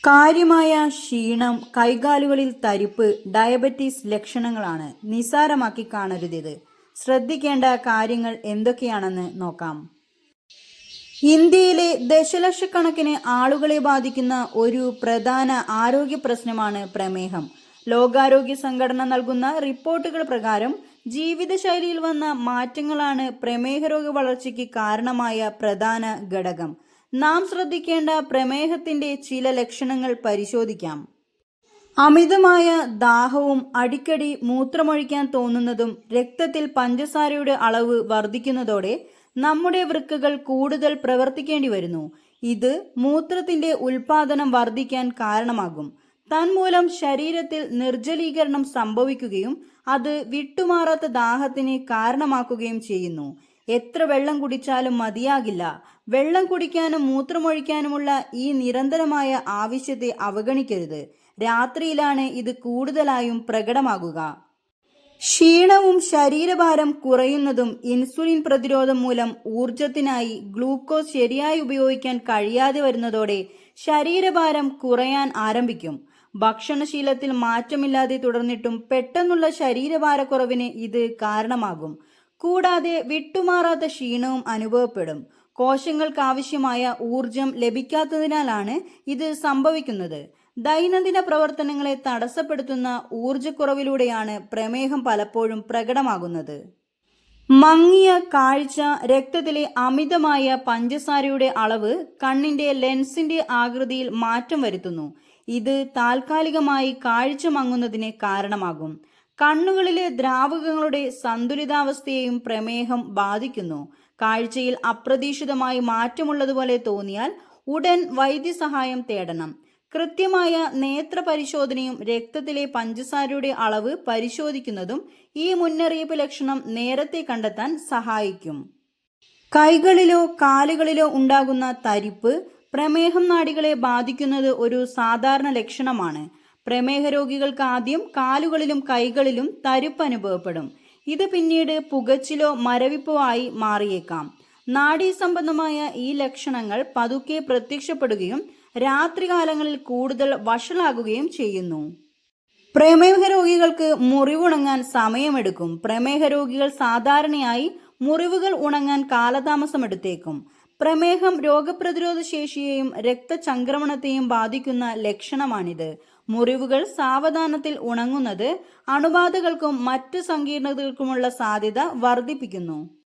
കാര്യമായ ക്ഷീണം, കൈകാലുകളിൽ തരിപ്പ്, ഡയബറ്റീസ് ലക്ഷണങ്ങളാണ്. നിസ്സാരമാക്കി കാണരുത്. ശ്രദ്ധിക്കേണ്ട കാര്യങ്ങൾ എന്തൊക്കെയാണെന്ന് നോക്കാം. ഇന്ത്യയിലെ ദശലക്ഷക്കണക്കിന് ആളുകളെ ബാധിക്കുന്ന ഒരു പ്രധാന ആരോഗ്യ പ്രശ്നമാണ് പ്രമേഹം. ലോകാരോഗ്യ സംഘടന നൽകുന്ന റിപ്പോർട്ടുകൾ പ്രകാരം ജീവിതശൈലിയിൽ വന്ന മാറ്റങ്ങളാണ് പ്രമേഹ രോഗ വളർച്ചയ്ക്ക് കാരണമായ പ്രധാന ഘടകം. നാം ശ്രദ്ധിക്കേണ്ട പ്രമേഹത്തിന്റെ ചില ലക്ഷണങ്ങൾ പരിശോധിക്കാം. അമിതമായ ദാഹവും അടിക്കടി മൂത്രമൊഴിക്കാൻ തോന്നുന്നതും രക്തത്തിൽ പഞ്ചസാരയുടെ അളവ് വർദ്ധിക്കുന്നതോടെ നമ്മുടെ വൃക്കകൾ കൂടുതൽ പ്രവർത്തിക്കേണ്ടി വരുന്നു. ഇത് മൂത്രത്തിന്റെ ഉൽപാദനം വർദ്ധിക്കാൻ കാരണമാകും. തന്മൂലം ശരീരത്തിൽ നിർജ്ജലീകരണം സംഭവിക്കുകയും അത് വിട്ടുമാറാത്ത ദാഹത്തിന് കാരണമാക്കുകയും ചെയ്യുന്നു. എത്ര വെള്ളം കുടിച്ചാലും മതിയാകില്ല. വെള്ളം കുടിക്കാനും മൂത്രമൊഴിക്കാനുമുള്ള ഈ നിരന്തരമായ ആവശ്യത്തെ അവഗണിക്കരുത്. രാത്രിയിലാണ് ഇത് കൂടുതലായും പ്രകടമാകുക. ക്ഷീണവും ശരീരഭാരം കുറയുന്നതും ഇൻസുലിൻ പ്രതിരോധം മൂലം ഊർജത്തിനായി ഗ്ലൂക്കോസ് ശരിയായി ഉപയോഗിക്കാൻ കഴിയാതെ വരുന്നതോടെ ശരീരഭാരം കുറയാൻ ആരംഭിക്കും. ഭക്ഷണശീലത്തിൽ മാറ്റമില്ലാതെ തുടർന്നിട്ടും പെട്ടെന്നുള്ള ശരീരഭാരക്കുറവിന് ഇത് കാരണമാകും. കൂടാതെ വിട്ടുമാറാത്ത ക്ഷീണവും അനുഭവപ്പെടും. കോശങ്ങൾക്കാവശ്യമായ ഊർജം ലഭിക്കാത്തതിനാലാണ് ഇത് സംഭവിക്കുന്നത്. ദൈനംദിന പ്രവർത്തനങ്ങളെ തടസ്സപ്പെടുത്തുന്ന ഊർജക്കുറവിലൂടെയാണ് പ്രമേഹം പലപ്പോഴും പ്രകടമാകുന്നത്. മങ്ങിയ കാഴ്ച, രക്തത്തിലെ അമിതമായ പഞ്ചസാരയുടെ അളവ് കണ്ണിന്റെ ലെൻസിന്റെ ആകൃതിയിൽ മാറ്റം വരുത്തുന്നു. ഇത് താൽക്കാലികമായി കാഴ്ച മങ്ങുന്നതിന് കാരണമാകും. കണ്ണുകളിലെ ദ്രാവകങ്ങളുടെ സന്തുലിതാവസ്ഥയെയും പ്രമേഹം ബാധിക്കുന്നു. കാഴ്ചയിൽ അപ്രതീക്ഷിതമായി മാറ്റമുള്ളതുപോലെ തോന്നിയാൽ ഉടൻ വൈദ്യസഹായം തേടണം. കൃത്യമായ നേത്ര പരിശോധനയും രക്തത്തിലെ പഞ്ചസാരയുടെ അളവ് പരിശോധിക്കുന്നതും ഈ മുന്നറിയിപ്പ് ലക്ഷണം നേരത്തെ കണ്ടെത്താൻ സഹായിക്കും. കൈകളിലോ കാലുകളിലോ ഉണ്ടാകുന്ന തരിപ്പ് പ്രമേഹം നാഡികളെ ബാധിക്കുന്നത് ഒരു സാധാരണ ലക്ഷണമാണ്. പ്രമേഹ രോഗികൾക്ക് ആദ്യം കാലുകളിലും കൈകളിലും തരിപ്പ് അനുഭവപ്പെടും. ഇത് പിന്നീട് പുകച്ചിലോ മരവിപ്പോ ആയി മാറിയേക്കാം. നാഡീസംബന്ധമായ ഈ ലക്ഷണങ്ങൾ പതുക്കെ പ്രത്യക്ഷപ്പെടുകയും രാത്രികാലങ്ങളിൽ കൂടുതൽ വഷളാകുകയും ചെയ്യുന്നു. പ്രമേഹ രോഗികൾക്ക് മുറിവുണങ്ങാൻ സമയമെടുക്കും. പ്രമേഹ രോഗികൾ സാധാരണയായി മുറിവുകൾ ഉണങ്ങാൻ കാലതാമസമെടുത്തേക്കും. പ്രമേഹം രോഗപ്രതിരോധ ശേഷിയെയും രക്തചംക്രമണത്തെയും ബാധിക്കുന്ന ലക്ഷണമാണിത്. മുറിവുകൾ സാവധാനത്തിൽ ഉണങ്ങുന്നത് അണുബാധകൾക്കും മറ്റ് സങ്കീർണതകൾക്കുമുള്ള സാധ്യത വർദ്ധിപ്പിക്കുന്നു.